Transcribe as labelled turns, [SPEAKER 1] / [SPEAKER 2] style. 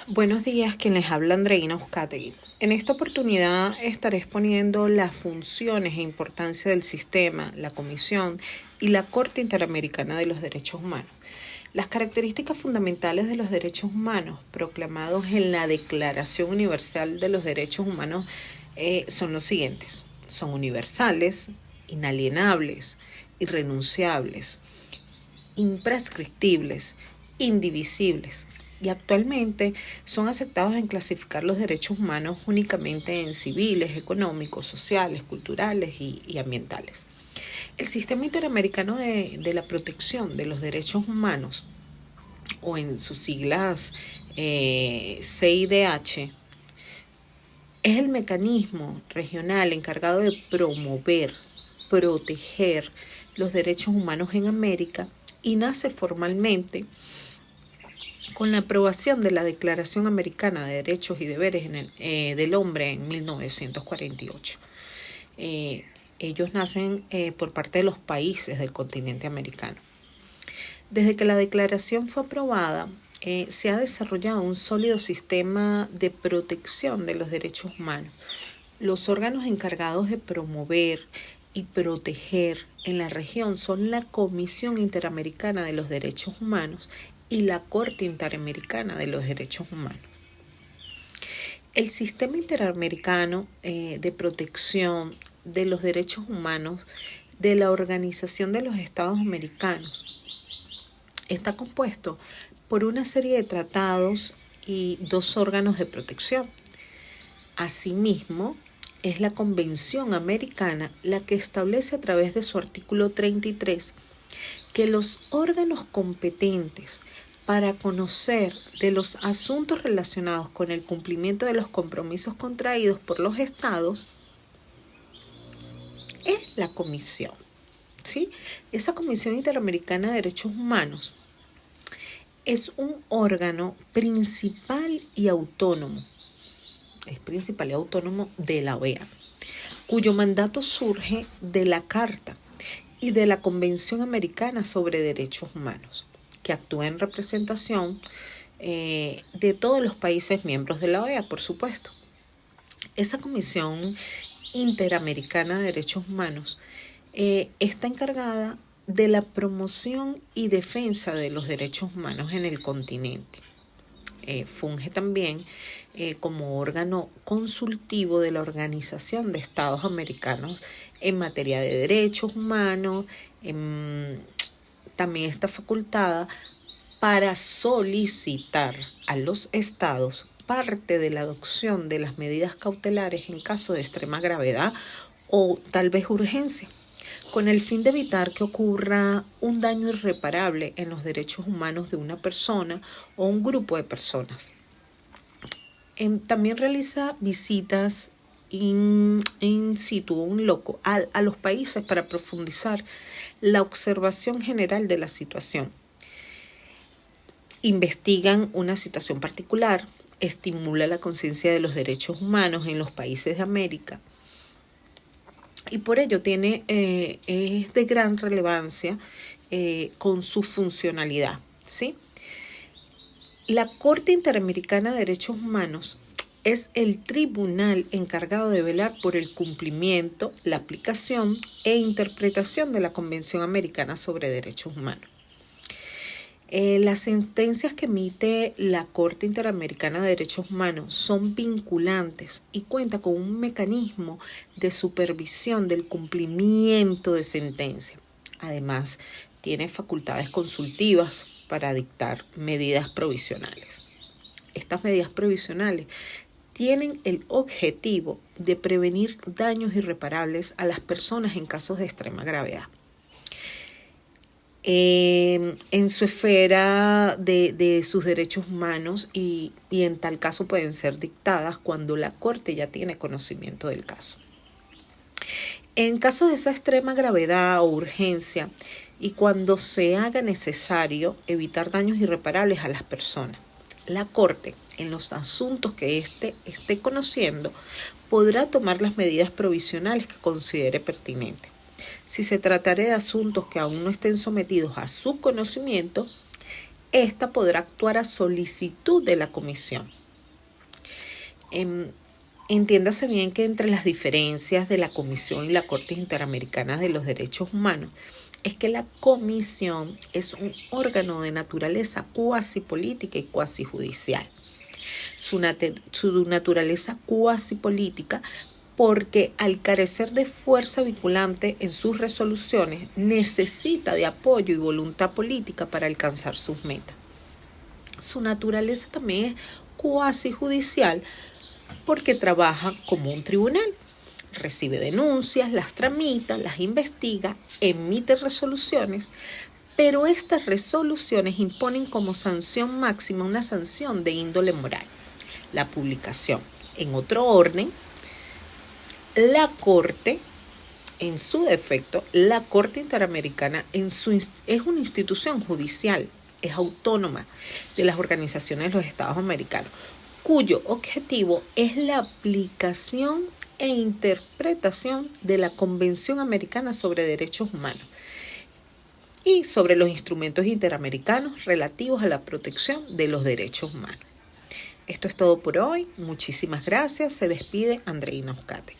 [SPEAKER 1] Buenos días, quien les habla Andreina Uzcategui. En esta oportunidad estaré exponiendo las funciones e importancia del sistema, la Comisión y la Corte Interamericana de los Derechos Humanos. Las características fundamentales de los derechos humanos proclamados en la Declaración Universal de los Derechos Humanos son los siguientes. Son universales, inalienables, irrenunciables, imprescriptibles, indivisibles, y actualmente son aceptados en clasificar los derechos humanos únicamente en civiles, económicos, sociales, culturales y ambientales. El Sistema Interamericano de la Protección de los Derechos Humanos, o en sus siglas CIDH, es el mecanismo regional encargado de promover, proteger los derechos humanos en América y nace formalmente con la aprobación de la Declaración Americana de Derechos y Deberes del Hombre en 1948. Ellos nacen por parte de los países del continente americano. Desde que la declaración fue aprobada, se ha desarrollado un sólido sistema de protección de los derechos humanos. Los órganos encargados de promover y proteger en la región son la Comisión Interamericana de los Derechos Humanos y la Corte Interamericana de los Derechos Humanos. El Sistema Interamericano de Protección de los Derechos Humanos de la Organización de los Estados Americanos está compuesto por una serie de tratados y 2 órganos de protección. Asimismo, es la Convención Americana la que establece a través de su artículo 33 que los órganos competentes para conocer de los asuntos relacionados con el cumplimiento de los compromisos contraídos por los estados es la Comisión, ¿sí? Esa Comisión Interamericana de Derechos Humanos es un órgano principal y autónomo, de la OEA, cuyo mandato surge de la Carta y de la Convención Americana sobre Derechos Humanos, que actúa en representación de todos los países miembros de la OEA, por supuesto. Esa Comisión Interamericana de Derechos Humanos está encargada de la promoción y defensa de los derechos humanos en el continente. Funge también como órgano consultivo de la Organización de Estados Americanos en materia de derechos humanos. También está facultada para solicitar a los estados parte de la adopción de las medidas cautelares en caso de extrema gravedad o tal vez urgencia, con el fin de evitar que ocurra un daño irreparable en los derechos humanos de una persona o un grupo de personas. También realiza visitas in situ, a los países para profundizar la observación general de la situación. Investigan una situación particular, estimula la conciencia de los derechos humanos en los países de América y por ello es de gran relevancia con su funcionalidad, ¿sí? La Corte Interamericana de Derechos Humanos es el tribunal encargado de velar por el cumplimiento, la aplicación e interpretación de la Convención Americana sobre Derechos Humanos. Las sentencias que emite la Corte Interamericana de Derechos Humanos son vinculantes y cuenta con un mecanismo de supervisión del cumplimiento de sentencia. Además, tiene facultades consultivas para dictar medidas provisionales. Estas medidas provisionales tienen el objetivo de prevenir daños irreparables a las personas en casos de extrema gravedad. En su esfera de sus derechos humanos y en tal caso pueden ser dictadas cuando la Corte ya tiene conocimiento del caso. En caso de esa extrema gravedad o urgencia y cuando se haga necesario evitar daños irreparables a las personas, la Corte, en los asuntos que éste esté conociendo, podrá tomar las medidas provisionales que considere pertinentes. Si se tratare de asuntos que aún no estén sometidos a su conocimiento, Esta podrá actuar a solicitud de la Comisión. Entiéndase bien que entre las diferencias de la Comisión y la Corte Interamericana de los Derechos Humanos es que la Comisión es un órgano de naturaleza cuasi política y cuasi judicial. Su naturaleza cuasi política porque al carecer de fuerza vinculante en sus resoluciones necesita de apoyo y voluntad política para alcanzar sus metas. Su naturaleza también es cuasi judicial porque trabaja como un tribunal. Recibe denuncias, las tramita, las investiga, emite resoluciones, pero estas resoluciones imponen como sanción máxima una sanción de índole moral. La publicación. En otro orden, la Corte, en su defecto, la Corte Interamericana es una institución judicial, es autónoma de las organizaciones de los Estados americanos, cuyo objetivo es la aplicación e interpretación de la Convención Americana sobre Derechos Humanos y sobre los instrumentos interamericanos relativos a la protección de los derechos humanos. Esto es todo por hoy. Muchísimas gracias. Se despide Andreina Oscate.